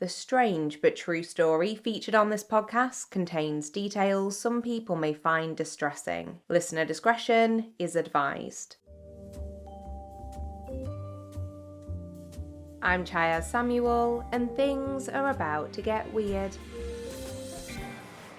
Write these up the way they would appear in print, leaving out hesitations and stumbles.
The strange but true story featured on this podcast contains details some people may find distressing. Listener discretion is advised. I'm Chyaz Samuel, and things are about to get weird.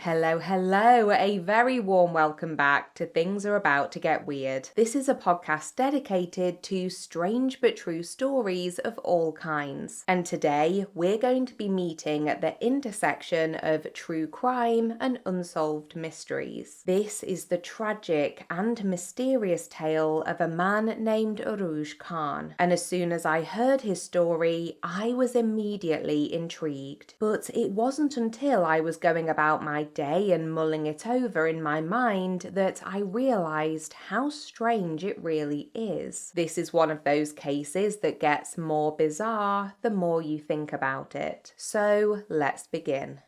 Hello, a very warm welcome back to Things Are About to Get Weird. This is a podcast dedicated to strange but true stories of all kinds. And today, we're going to be meeting at the intersection of true crime and unsolved mysteries. This is the tragic and mysterious tale of a man named Urooj Khan. And as soon as I heard his story, I was immediately intrigued. But it wasn't until I was going about my day and mulling it over in my mind that I realised how strange it really is. This is one of those cases that gets more bizarre the more you think about it. So let's begin.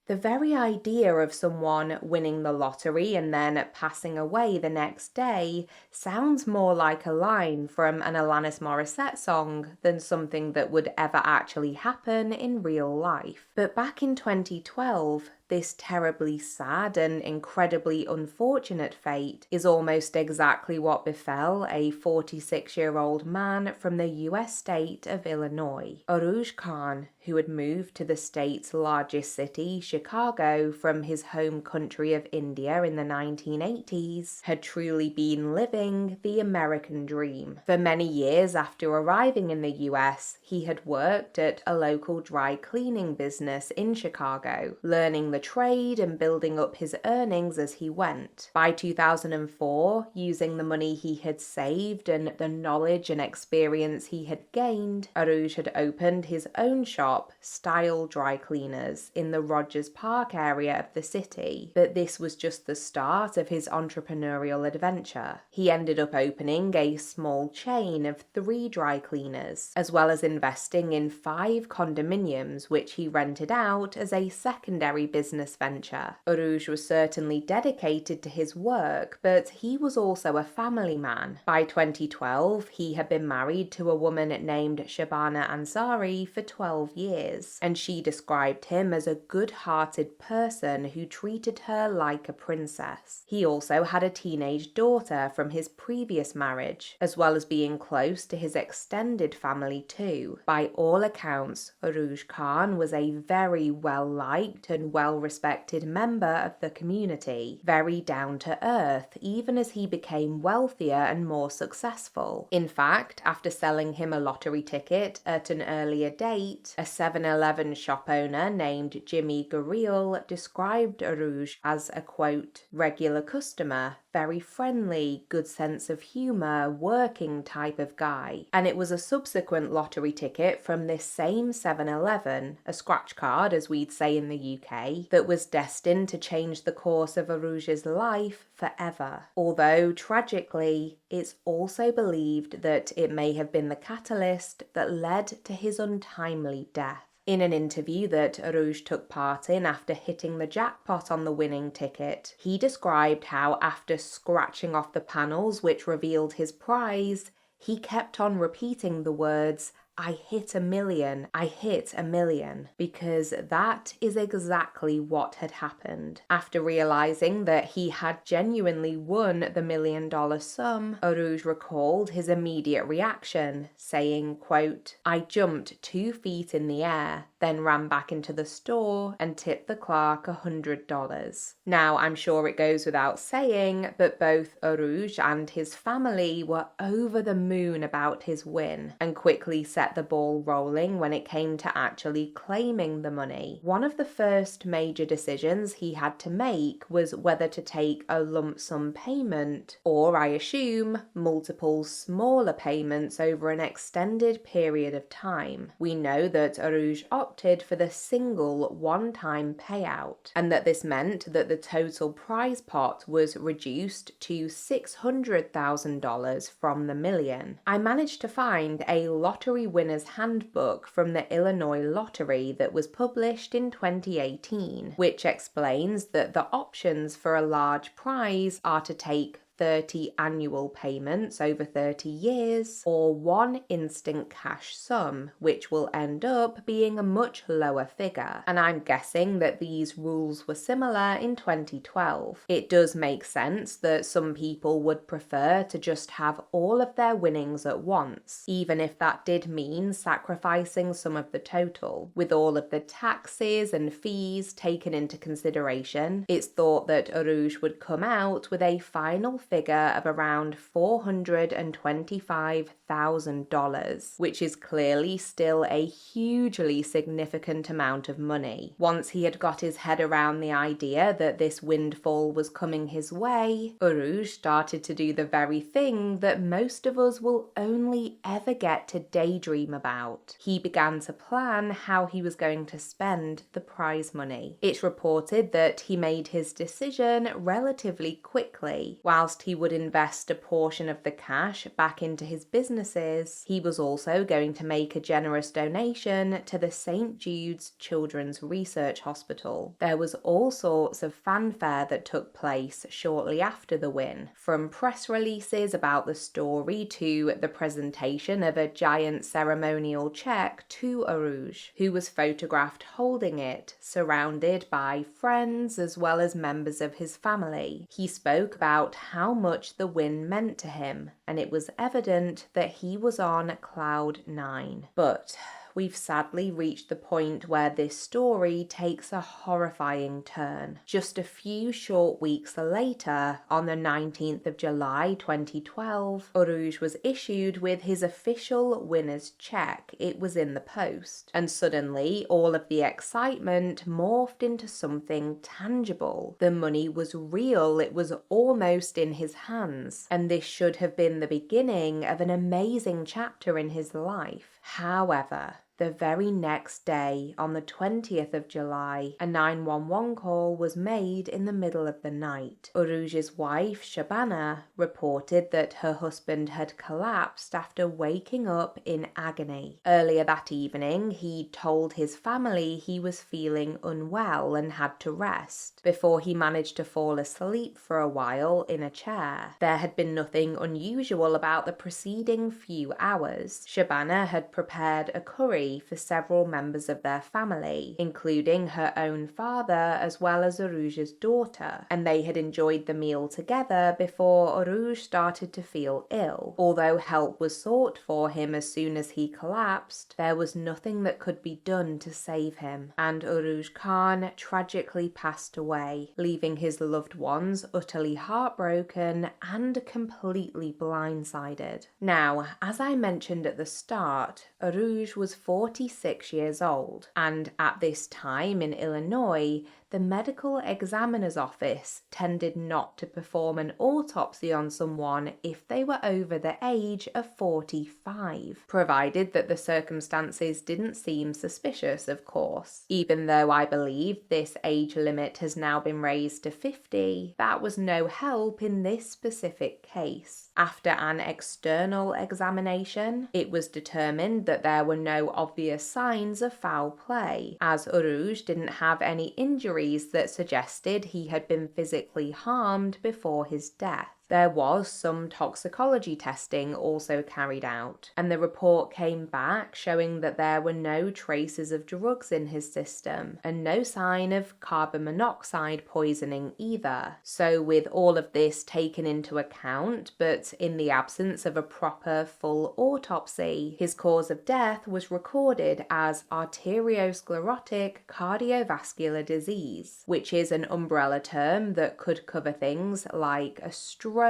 The very idea of someone winning the lottery and then passing away the next day sounds more like a line from an Alanis Morissette song than something that would ever actually happen in real life. But back in 2012, this terribly sad and incredibly unfortunate fate is almost exactly what befell a 46-year-old man from the US state of Illinois. Urooj Khan, who had moved to the state's largest city, Chicago, from his home country of India in the 1980s, had truly been living the American dream. For many years after arriving in the US, he had worked at a local dry cleaning business in Chicago, learning the trade and building up his earnings as he went. By 2004, using the money he had saved and the knowledge and experience he had gained, Urooj had opened his own shop, Style Dry Cleaners, in the Rogers Park area of the city. But this was just the start of his entrepreneurial adventure. He ended up opening a small chain of 3 dry cleaners, as well as investing in 5 condominiums which he rented out as a secondary business venture. Urooj was certainly dedicated to his work, but he was also a family man. By 2012, he had been married to a woman named Shabana Ansari for 12 years, and she described him as a good-hearted person who treated her like a princess. He also had a teenage daughter from his previous marriage, as well as being close to his extended family too. By all accounts, Urooj Khan was a very well-liked and well-respected member of the community, very down-to-earth, even as he became wealthier and more successful. In fact, after selling him a lottery ticket at an earlier date, a 7-Eleven shop owner named Jimmy Gurriel described Urooj as a, quote, regular customer, very friendly, good sense of humour, working type of guy. And it was a subsequent lottery ticket from this same 7-Eleven, a scratch card as we'd say in the UK, that was destined to change the course of Urooj's life forever. Although, tragically, it's also believed that it may have been the catalyst that led to his untimely death. In an interview that Urooj took part in after hitting the jackpot on the winning ticket, he described how after scratching off the panels which revealed his prize, he kept on repeating the words, "I hit $1 million, I hit $1 million," because that is exactly what had happened. After realizing that he had genuinely won the $1 million sum, Urooj recalled his immediate reaction, saying, quote, "I jumped 2 feet in the air, then ran back into the store and tipped the clerk $100. Now, I'm sure it goes without saying, but both Urooj and his family were over the moon about his win and quickly set the ball rolling when it came to actually claiming the money. One of the first major decisions he had to make was whether to take a lump sum payment or, I assume, multiple smaller payments over an extended period of time. We know that Urooj opted for the single one-time payout, and that this meant that the total prize pot was reduced to $600,000 from the $1 million. I managed to find a lottery winner's handbook from the Illinois Lottery that was published in 2018, which explains that the options for a large prize are to take 30 annual payments over 30 years, or one instant cash sum, which will end up being a much lower figure. And I'm guessing that these rules were similar in 2012. It does make sense that some people would prefer to just have all of their winnings at once, even if that did mean sacrificing some of the total. With all of the taxes and fees taken into consideration, it's thought that Urooj would come out with a final figure of around $425,000, which is clearly still a hugely significant amount of money. Once he had got his head around the idea that this windfall was coming his way, Urooj started to do the very thing that most of us will only ever get to daydream about. He began to plan how he was going to spend the prize money. It's reported that he made his decision relatively quickly. Whilst he would invest a portion of the cash back into his businesses, he was also going to make a generous donation to the St. Jude's Children's Research Hospital. There was all sorts of fanfare that took place shortly after the win, from press releases about the story to the presentation of a giant ceremonial cheque to Urooj, who was photographed holding it, surrounded by friends as well as members of his family. He spoke about how much the win meant to him, and it was evident that he was on cloud 9. But we've sadly reached the point where this story takes a horrifying turn. Just a few short weeks later, on the 19th of July 2012, Urooj was issued with his official winner's cheque. It was in the post. And suddenly, all of the excitement morphed into something tangible. The money was real. It was almost in his hands. And this should have been the beginning of an amazing chapter in his life. However, the very next day, on the 20th of July, a 911 call was made in the middle of the night. Urooj's wife, Shabana, reported that her husband had collapsed after waking up in agony. Earlier that evening, he told his family he was feeling unwell and had to rest, before he managed to fall asleep for a while in a chair. There had been nothing unusual about the preceding few hours. Shabana had prepared a curry for several members of their family, including her own father as well as Urooj's daughter, and they had enjoyed the meal together before Urooj started to feel ill. Although help was sought for him as soon as he collapsed, there was nothing that could be done to save him, and Urooj Khan tragically passed away, leaving his loved ones utterly heartbroken and completely blindsided. Now, as I mentioned at the start, Urooj was 46 years old, and at this time in Illinois, the medical examiner's office tended not to perform an autopsy on someone if they were over the age of 45, provided that the circumstances didn't seem suspicious, of course. Even though I believe this age limit has now been raised to 50, that was no help in this specific case. After an external examination, it was determined that there were no obvious signs of foul play, as Urooj didn't have any injuries that suggested he had been physically harmed before his death. There was some toxicology testing also carried out, and the report came back showing that there were no traces of drugs in his system and no sign of carbon monoxide poisoning either. So with all of this taken into account, but in the absence of a proper full autopsy, his cause of death was recorded as arteriosclerotic cardiovascular disease, which is an umbrella term that could cover things like a stroke,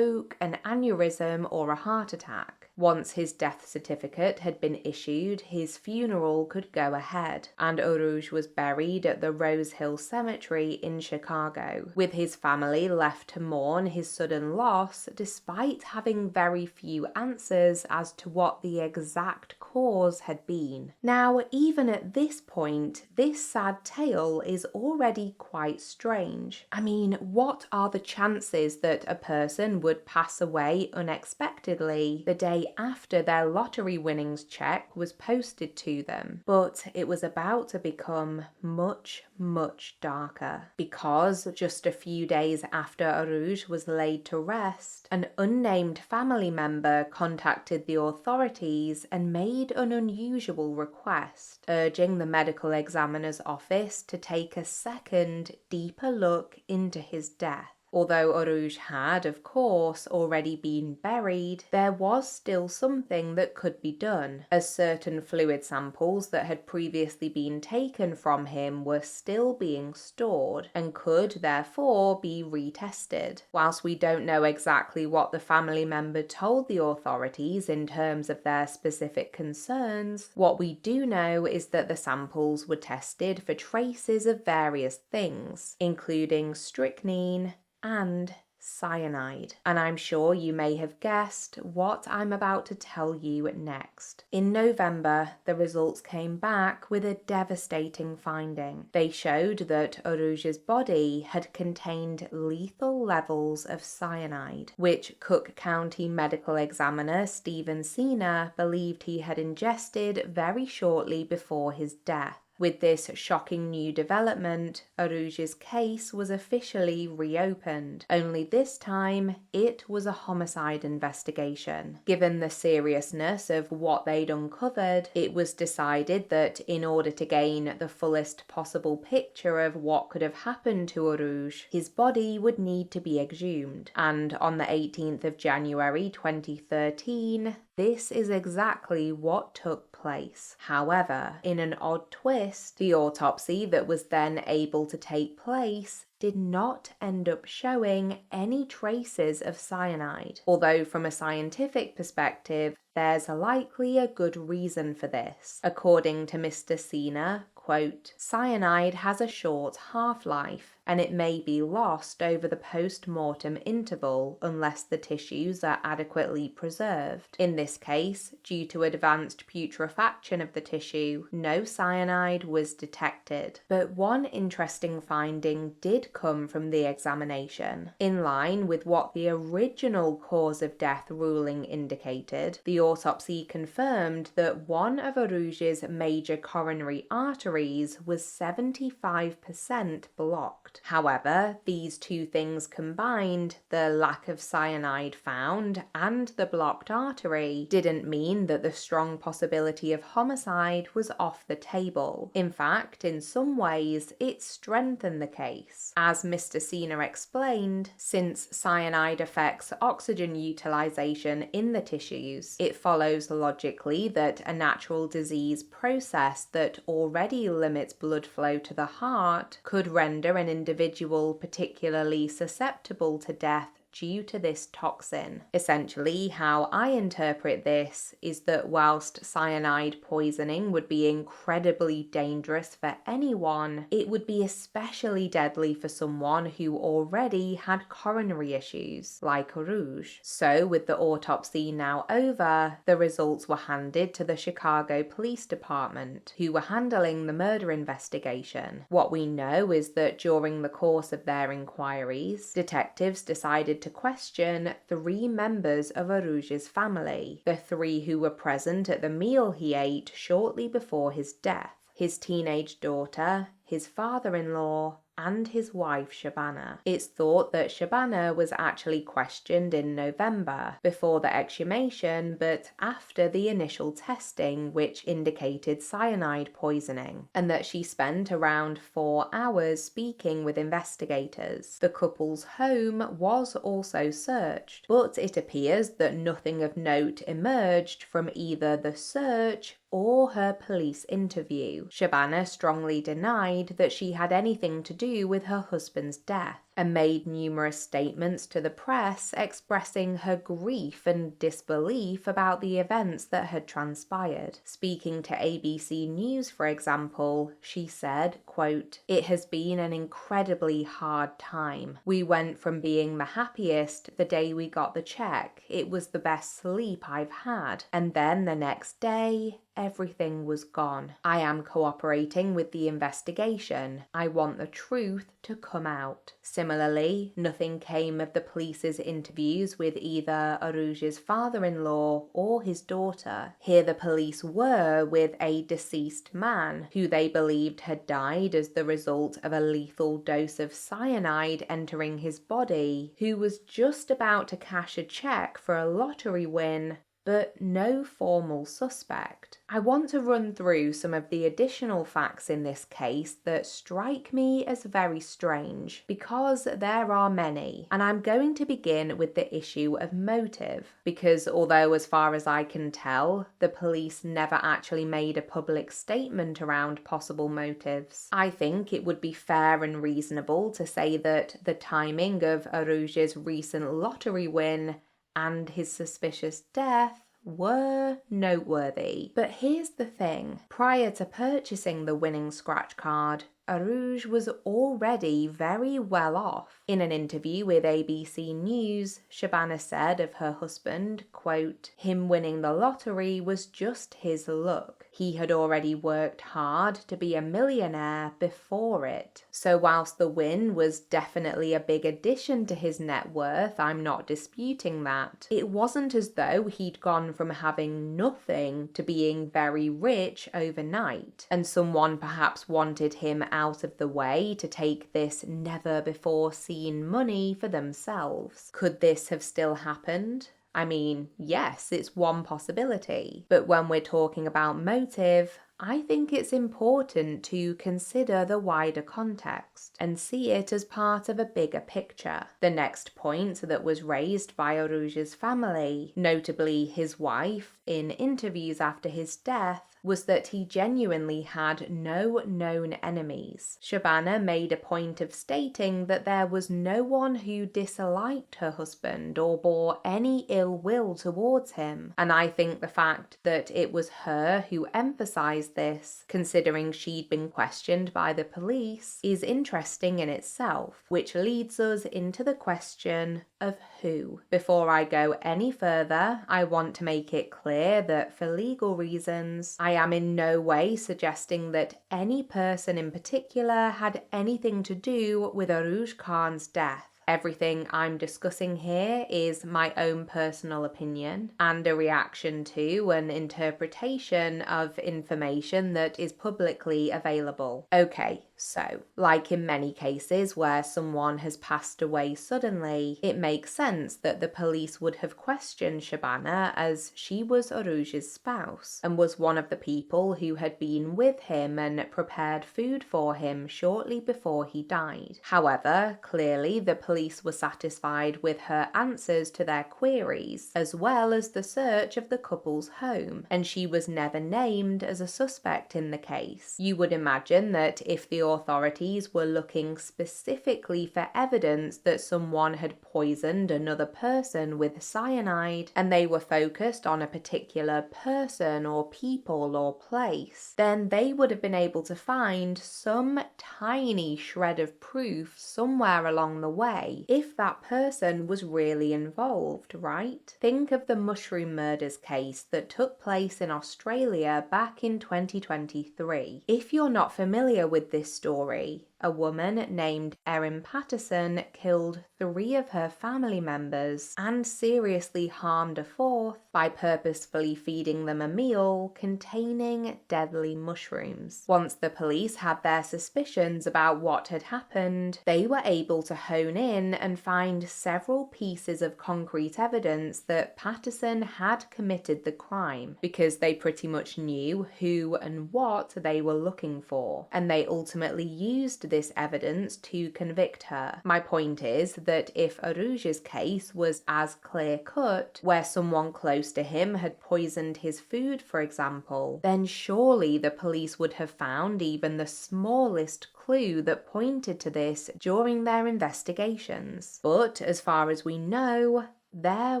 an aneurysm, or a heart attack. Once his death certificate had been issued, his funeral could go ahead, and Urooj was buried at the Rose Hill Cemetery in Chicago, with his family left to mourn his sudden loss despite having very few answers as to what the exact cause had been. Now, even at this point, this sad tale is already quite strange. I mean, what are the chances that a person would pass away unexpectedly the day day after their lottery winnings cheque was posted to them. But it was about to become much, much darker, because just a few days after Urooj was laid to rest, an unnamed family member contacted the authorities and made an unusual request, urging the medical examiner's office to take a second, deeper look into his death. Although Urooj had, of course, already been buried, there was still something that could be done, as certain fluid samples that had previously been taken from him were still being stored and could therefore be retested. Whilst we don't know exactly what the family member told the authorities in terms of their specific concerns, what we do know is that the samples were tested for traces of various things, including strychnine and cyanide. And I'm sure you may have guessed what I'm about to tell you next. In November, the results came back with a devastating finding. They showed that Urooj's body had contained lethal levels of cyanide, which Cook County Medical Examiner Stephen Sina believed he had ingested very shortly before his death. With this shocking new development, Urooj's case was officially reopened, only this time it was a homicide investigation. Given the seriousness of what they'd uncovered, it was decided that in order to gain the fullest possible picture of what could have happened to Urooj, his body would need to be exhumed. And on the 18th of January 2013, this is exactly what took place. However, in an odd twist, the autopsy that was then able to take place did not end up showing any traces of cyanide. Although from a scientific perspective, there's likely a good reason for this. According to Mr. Sina, quote, "Cyanide has a short half-life, and it may be lost over the post-mortem interval unless the tissues are adequately preserved. In this case, due to advanced putrefaction of the tissue, no cyanide was detected." But one interesting finding did come from the examination. In line with what the original cause of death ruling indicated, the autopsy confirmed that one of Urooj's major coronary arteries was 75% blocked. However, these two things combined, the lack of cyanide found and the blocked artery, didn't mean that the strong possibility of homicide was off the table. In fact, in some ways, it strengthened the case. As Mr. Sina explained, since cyanide affects oxygen utilization in the tissues, it follows logically that a natural disease process that already limits blood flow to the heart could render an individual particularly susceptible to death due to this toxin. Essentially, how I interpret this is that whilst cyanide poisoning would be incredibly dangerous for anyone, it would be especially deadly for someone who already had coronary issues, like Urooj. So, with the autopsy now over, the results were handed to the Chicago Police Department, who were handling the murder investigation. What we know is that during the course of their inquiries, detectives decided to question 3 members of Urooj's family, the 3 who were present at the meal he ate shortly before his death: his teenage daughter, his father-in-law, and his wife Shabana. It's thought that Shabana was actually questioned in November, before the exhumation but after the initial testing which indicated cyanide poisoning, and that she spent around 4 hours speaking with investigators. The couple's home was also searched, but it appears that nothing of note emerged from either the search or her police interview. Shabana strongly denied that she had anything to do with her husband's death, and made numerous statements to the press expressing her grief and disbelief about the events that had transpired. Speaking to ABC News, for example, she said, quote, "It has been an incredibly hard time. We went from being the happiest the day we got the check. It was the best sleep I've had. And then the next day, everything was gone. I am cooperating with the investigation. I want the truth to come out." Similarly, nothing came of the police's interviews with either Urooj's father-in-law or his daughter. Here the police were with a deceased man who they believed had died as the result of a lethal dose of cyanide entering his body, who was just about to cash a cheque for a lottery win, but no formal suspect. I want to run through some of the additional facts in this case that strike me as very strange, because there are many, and I'm going to begin with the issue of motive, because although as far as I can tell, the police never actually made a public statement around possible motives, I think it would be fair and reasonable to say that the timing of Urooj's recent lottery win and his suspicious death were noteworthy. But here's the thing. Prior to purchasing the winning scratch card, Urooj was already very well off. In an interview with ABC News, Shabana said of her husband, quote, "Him winning the lottery was just his luck. He had already worked hard to be a millionaire before it. So whilst the win was definitely a big addition to his net worth, I'm not disputing that. It wasn't as though he'd gone from having nothing to being very rich overnight, and someone perhaps wanted him out of the way to take this never-before-seen money for themselves. Could this have still happened? I mean, yes, it's one possibility. But when we're talking about motive, I think it's important to consider the wider context and see it as part of a bigger picture. The next point that was raised by Urooj's family, notably his wife, in interviews after his death, was that he genuinely had no known enemies. Shabana made a point of stating that there was no one who disliked her husband or bore any ill will towards him, and I think the fact that it was her who emphasized this, considering she'd been questioned by the police, is interesting in itself, which leads us into the question of who. Before I go any further, I want to make it clear that for legal reasons, I am in no way suggesting that any person in particular had anything to do with Urooj Khan's death. Everything I'm discussing here is my own personal opinion and a reaction to an interpretation of information that is publicly available. Okay, so, like in many cases where someone has passed away suddenly, it makes sense that the police would have questioned Shabana as she was Urooj's spouse and was one of the people who had been with him and prepared food for him shortly before he died. However, clearly the police were satisfied with her answers to their queries, as well as the search of the couple's home, and she was never named as a suspect in the case. You would imagine that if the authorities were looking specifically for evidence that someone had poisoned another person with cyanide, and they were focused on a particular person or people or place, then they would have been able to find some tiny shred of proof somewhere along the way if that person was really involved, right? Think of the mushroom murders case that took place in Australia back in 2023. If you're not familiar with this story, a woman named Erin Patterson killed 3 of her family members and seriously harmed a 4th by purposefully feeding them a meal containing deadly mushrooms. Once the police had their suspicions about what had happened, they were able to hone in and find several pieces of concrete evidence that Patterson had committed the crime, because they pretty much knew who and what they were looking for, and they ultimately used this evidence to convict her. My point is that if Urooj's case was as clear-cut, where someone close to him had poisoned his food, for example, then surely the police would have found even the smallest clue that pointed to this during their investigations. But as far as we know, There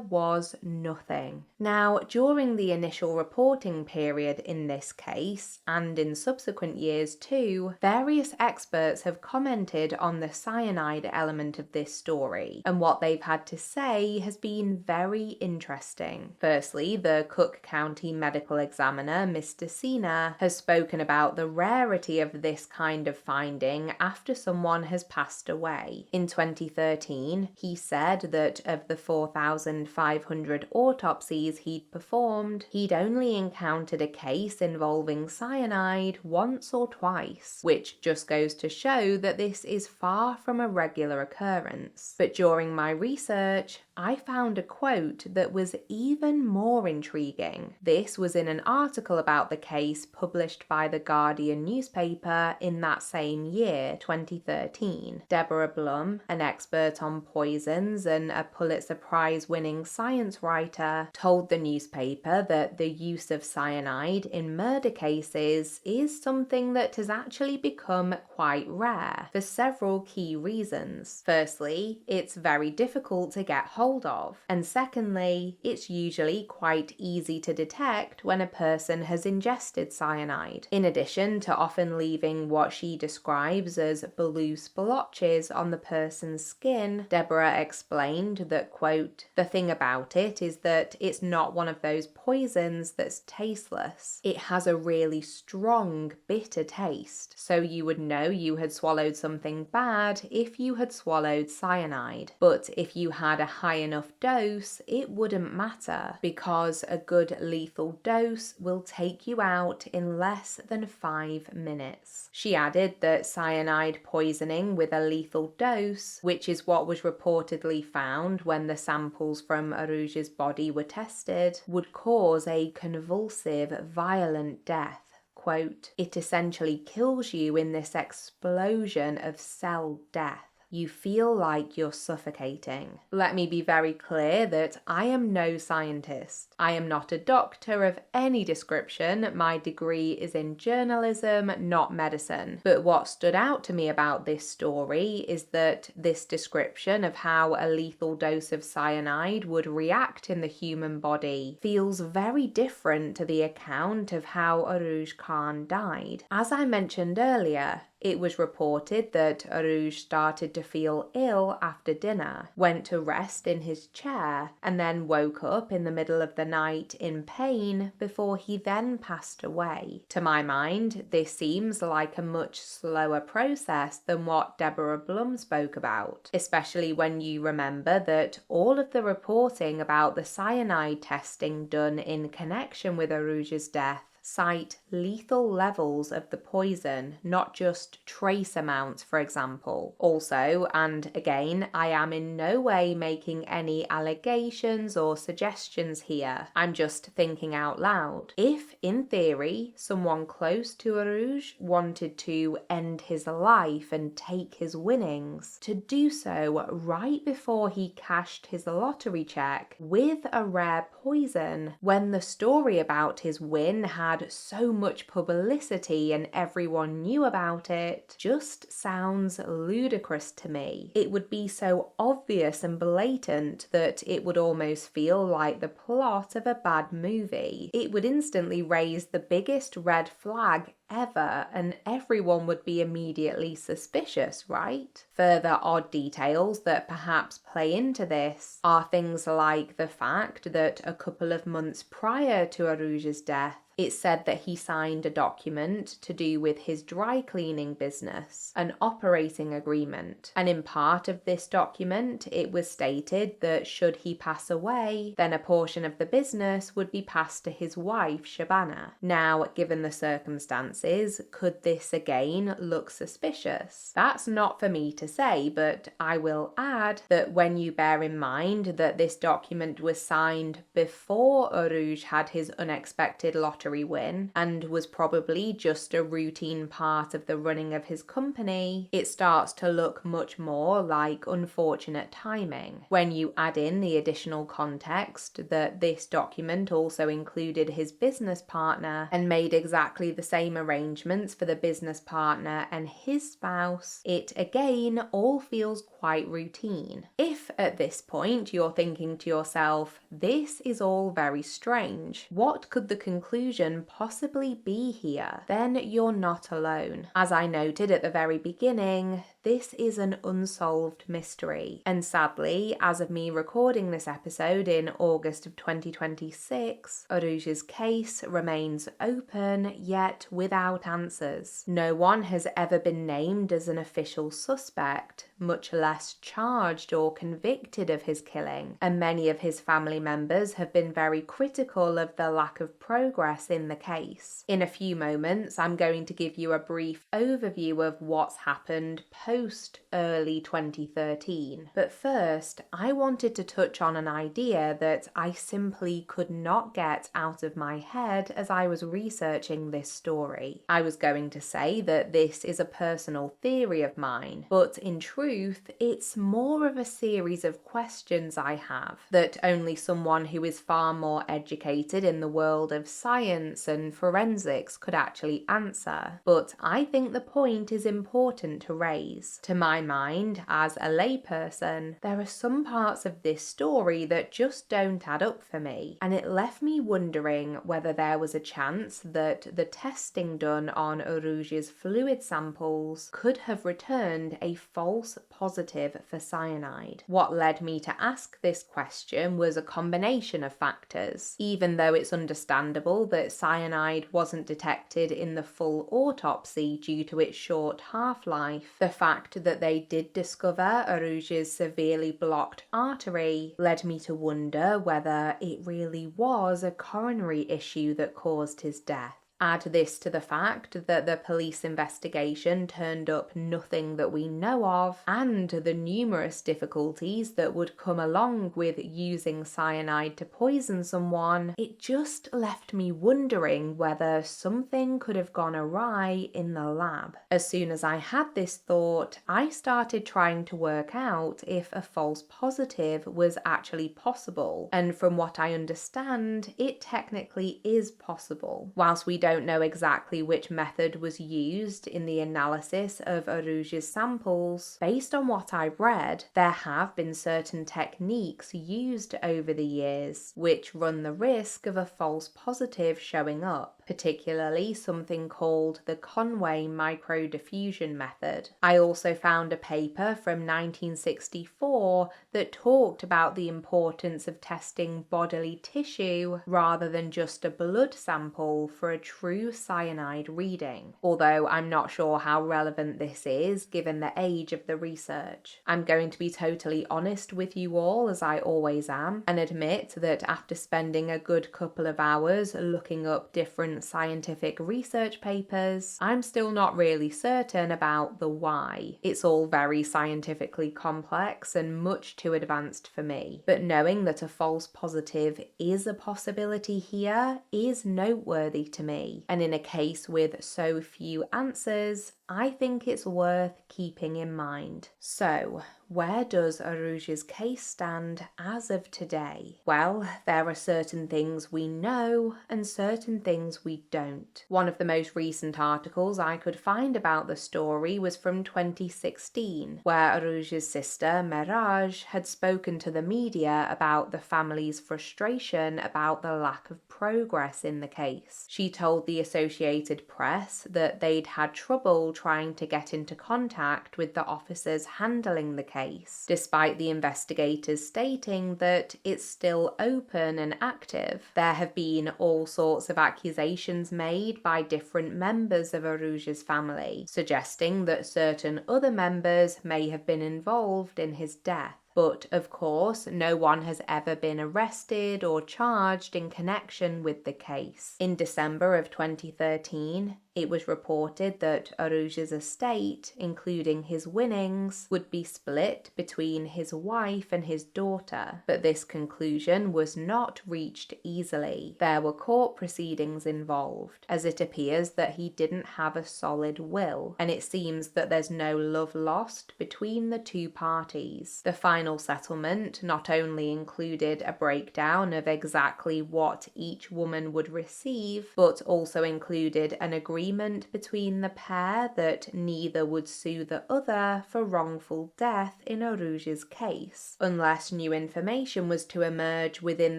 was nothing. Now, during the initial reporting period in this case, and in subsequent years too, various experts have commented on the cyanide element of this story, and what they've had to say has been very interesting. Firstly, the Cook County medical examiner, Mr. Sina, has spoken about the rarity of this kind of finding after someone has passed away. In 2013, he said that of the 4,500 autopsies he'd performed, he'd only encountered a case involving cyanide once or twice, which just goes to show that this is far from a regular occurrence. But during my research, I found a quote that was even more intriguing. This was in an article about the case published by the Guardian newspaper in that same year, 2013. Deborah Blum, an expert on poisons and a Pulitzer Prize-winning science writer, told the newspaper that the use of cyanide in murder cases is something that has actually become quite rare for several key reasons. Firstly, it's very difficult to get hold of, and secondly, it's usually quite easy to detect when a person has ingested cyanide. In addition to often leaving what she describes as blue splotches on the person's skin, Deborah explained that, quote, "The thing about it is that it's not one of those poisons that's tasteless. It has a really strong, bitter taste, so you would know you had swallowed something bad if you had swallowed cyanide. But if you had a high enough dose, it wouldn't matter, because a good lethal dose will take you out in less than 5 minutes." She added that cyanide poisoning with a lethal dose, which is what was reportedly found when the samples from Urooj's body were tested, would cause a convulsive, violent death. Quote, "It essentially kills you in this explosion of cell death. You feel like you're suffocating." Let me be very clear that I am no scientist. I am not a doctor of any description. My degree is in journalism, not medicine. But what stood out to me about this story is that this description of how a lethal dose of cyanide would react in the human body feels very different to the account of how Urooj Khan died. As I mentioned earlier, it was reported that Urooj started to feel ill after dinner, went to rest in his chair, and then woke up in the middle of the night in pain before he then passed away. To my mind, this seems like a much slower process than what Deborah Blum spoke about, especially when you remember that all of the reporting about the cyanide testing done in connection with Urooj's death cite lethal levels of the poison, not just trace amounts, for example. Also, and again, I am in no way making any allegations or suggestions here. I'm just thinking out loud. If, in theory, someone close to Urooj wanted to end his life and take his winnings, to do so right before he cashed his lottery cheque with a rare poison, when the story about his win had so much publicity and everyone knew about it, just sounds ludicrous to me. It would be so obvious and blatant that it would almost feel like the plot of a bad movie. It would instantly raise the biggest red flag ever, and everyone would be immediately suspicious, right? Further odd details that perhaps play into this are things like the fact that a couple of months prior to Urooj's death, it said that he signed a document to do with his dry cleaning business, an operating agreement. And in part of this document, it was stated that should he pass away, then a portion of the business would be passed to his wife, Shabana. Now, given the circumstances, could this again look suspicious? That's not for me to say, but I will add that when you bear in mind that this document was signed before Urooj had his unexpected lottery win and was probably just a routine part of the running of his company, it starts to look much more like unfortunate timing. When you add in the additional context that this document also included his business partner and made exactly the same arrangements for the business partner and his spouse, it again all feels quite routine. If at this point you're thinking to yourself, this is all very strange, what could the conclusion possibly be here? Then you're not alone. As I noted at the very beginning, this is an unsolved mystery. And sadly, as of me recording this episode in August of 2026, Urooj's case remains open yet without answers. No one has ever been named as an official suspect, much less charged or convicted of his killing, and many of his family members have been very critical of the lack of progress in the case. In a few moments, I'm going to give you a brief overview of what's happened post early 2013. But first, I wanted to touch on an idea that I simply could not get out of my head as I was researching this story. I was going to say that this is a personal theory of mine, but in truth, it's more of a series of questions I have that only someone who is far more educated in the world of science and forensics could actually answer. But I think the point is important to raise. To my mind, as a layperson, there are some parts of this story that just don't add up for me, and it left me wondering whether there was a chance that the testing done on Urooj's fluid samples could have returned a false positive for cyanide. What led me to ask this question was a combination of factors. Even though it's understandable that cyanide wasn't detected in the full autopsy due to its short half-life, the fact that they did discover Urooj's severely blocked artery led me to wonder whether it really was a coronary issue that caused his death. Add this to the fact that the police investigation turned up nothing that we know of, and the numerous difficulties that would come along with using cyanide to poison someone, it just left me wondering whether something could have gone awry in the lab. As soon as I had this thought, I started trying to work out if a false positive was actually possible, and from what I understand, it technically is possible. Whilst we don't know exactly which method was used in the analysis of Urooj's samples, based on what I've read, there have been certain techniques used over the years which run the risk of a false positive showing up, particularly something called the Conway microdiffusion method. I also found a paper from 1964 that talked about the importance of testing bodily tissue rather than just a blood sample for a true cyanide reading, although I'm not sure how relevant this is given the age of the research. I'm going to be totally honest with you all, as I always am, and admit that after spending a good couple of hours looking up different scientific research papers, I'm still not really certain about the why. It's all very scientifically complex and much too advanced for me, but knowing that a false positive is a possibility here is noteworthy to me, and in a case with so few answers, I think it's worth keeping in mind. So, where does Urooj's case stand as of today? Well, there are certain things we know and certain things we don't. One of the most recent articles I could find about the story was from 2016, where Urooj's sister, Meraj, had spoken to the media about the family's frustration about the lack of progress in the case. She told the Associated Press that they'd had trouble trying to get into contact with the officers handling the case, despite the investigators stating that it's still open and active. There have been all sorts of accusations made by different members of Urooj's family, suggesting that certain other members may have been involved in his death. But, of course, no one has ever been arrested or charged in connection with the case. In December of 2013, it was reported that Urooj's estate, including his winnings, would be split between his wife and his daughter, but this conclusion was not reached easily. There were court proceedings involved, as it appears that he didn't have a solid will, and it seems that there's no love lost between the two parties. The final settlement not only included a breakdown of exactly what each woman would receive, but also included an agreement agreement between the pair that neither would sue the other for wrongful death in Urooj's case, unless new information was to emerge within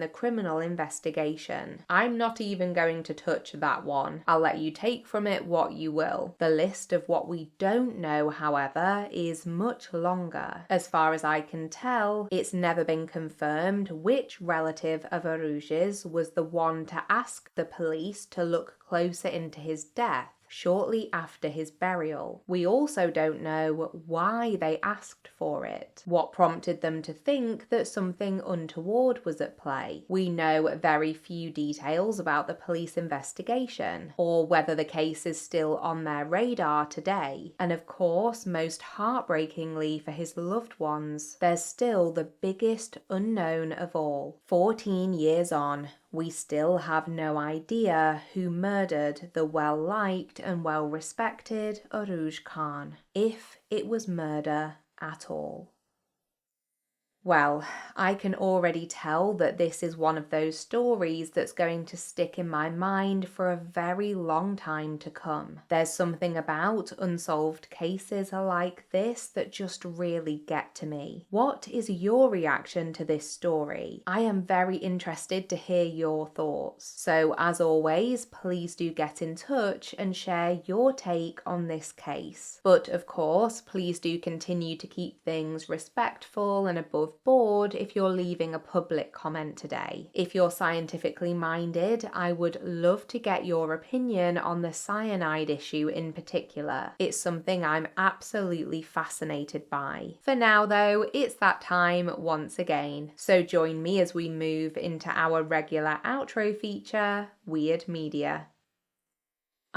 the criminal investigation. I'm not even going to touch that one. I'll let you take from it what you will. The list of what we don't know, however, is much longer. As far as I can tell, it's never been confirmed which relative of Urooj's was the one to ask the police to look closer into his death shortly after his burial. We also don't know why they asked for it, what prompted them to think that something untoward was at play. We know very few details about the police investigation, or whether the case is still on their radar today. And of course, most heartbreakingly for his loved ones, there's still the biggest unknown of all. 14 years on, we still have no idea who murdered the well-liked and well-respected Urooj Khan, if it was murder at all. Well, I can already tell that this is one of those stories that's going to stick in my mind for a very long time to come. There's something about unsolved cases like this that just really get to me. What is your reaction to this story? I am very interested to hear your thoughts. So as always, please do get in touch and share your take on this case. But of course, please do continue to keep things respectful and above board if you're leaving a public comment today. If you're scientifically minded, I would love to get your opinion on the cyanide issue in particular. It's something I'm absolutely fascinated by. For now though, it's that time once again. So join me as we move into our regular outro feature, Weird Media.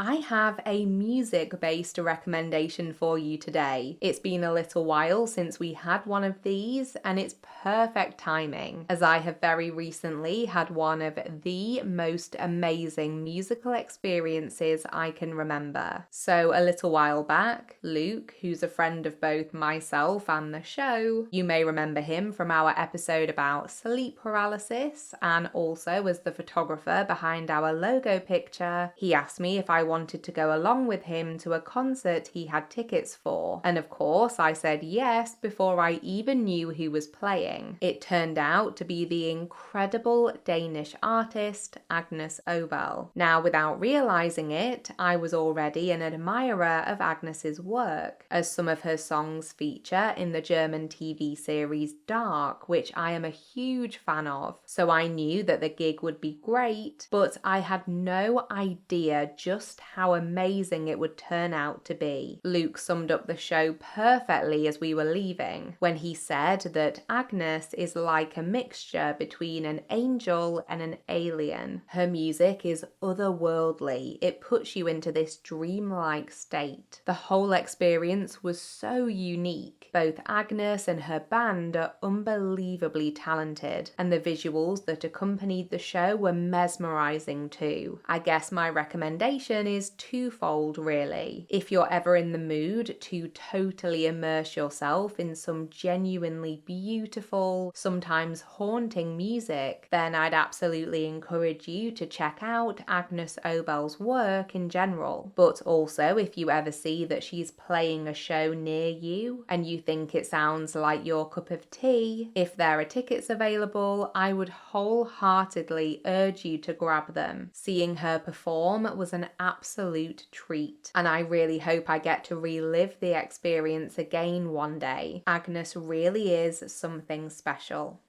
I have a music-based recommendation for you today. It's been a little while since we had one of these, and it's perfect timing, as I have very recently had one of the most amazing musical experiences I can remember. So a little while back, Luke, who's a friend of both myself and the show, you may remember him from our episode about sleep paralysis, and also as the photographer behind our logo picture, he asked me if I wanted to go along with him to a concert he had tickets for. And of course, I said yes before I even knew who was playing. It turned out to be the incredible Danish artist Agnes Obel. Now, without realizing it, I was already an admirer of Agnes's work, as some of her songs feature in the German TV series Dark, which I am a huge fan of. So I knew that the gig would be great, but I had no idea just how amazing it would turn out to be. Luke summed up the show perfectly as we were leaving, when he said that Agnes is like a mixture between an angel and an alien. Her music is otherworldly. It puts you into this dreamlike state. The whole experience was so unique. Both Agnes and her band are unbelievably talented, and the visuals that accompanied the show were mesmerizing too. I guess my recommendation is twofold really. If you're ever in the mood to totally immerse yourself in some genuinely beautiful, sometimes haunting music, then I'd absolutely encourage you to check out Agnes Obel's work in general. But also, if you ever see that she's playing a show near you and you think it sounds like your cup of tea, if there are tickets available, I would wholeheartedly urge you to grab them. Seeing her perform was an absolute treat, and I really hope I get to relive the experience again one day. Agnes really is something special.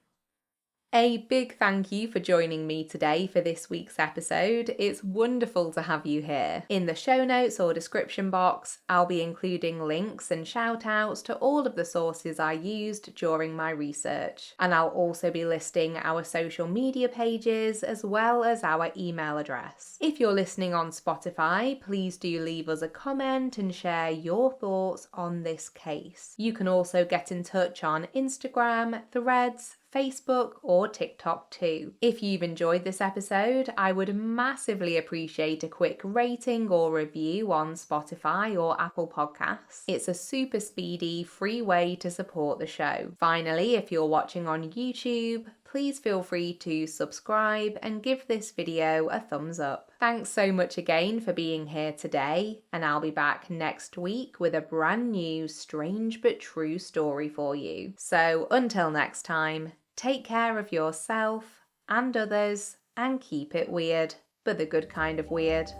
A big thank you for joining me today for this week's episode. It's wonderful to have you here. In the show notes or description box, I'll be including links and shout outs to all of the sources I used during my research. And I'll also be listing our social media pages as well as our email address. If you're listening on Spotify, please do leave us a comment and share your thoughts on this case. You can also get in touch on Instagram, Threads, Facebook or TikTok too. If you've enjoyed this episode, I would massively appreciate a quick rating or review on Spotify or Apple Podcasts. It's a super speedy, free way to support the show. Finally, if you're watching on YouTube, please feel free to subscribe and give this video a thumbs up. Thanks so much again for being here today, and I'll be back next week with a brand new strange but true story for you. So until next time, take care of yourself and others and keep it weird, but the good kind of weird.